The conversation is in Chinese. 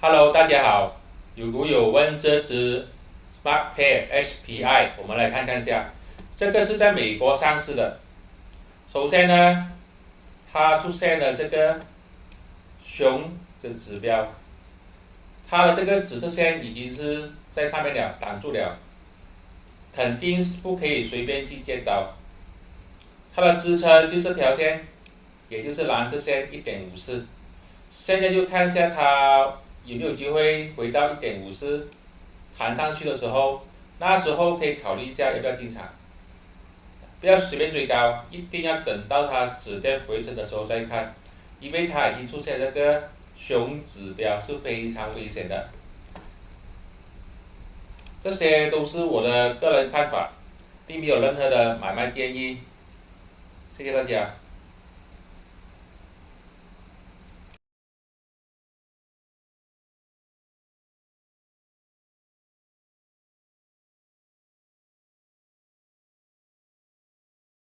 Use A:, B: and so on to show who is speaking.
A: Hello，大家好。有股有问这只 SmartPay HPI，我们来看看一下。这个是在美国上市的。首先呢，它出现了这个熊的指标，它的这个紫色线已经是在上面了，挡住了，肯定是不可以随便去见到。它的支撑就这条线，也就是蓝色线1.54。现在就看一下它有没有机会回到1.54弹上去的时候，那时候可以考虑一下要不要进场。不要随便追高，一定要等到它止跌回升的时候再看，因为它已经出现这个熊指标是非常危险的。这些都是我的个人看法，并没有任何的买卖建议。谢谢大家。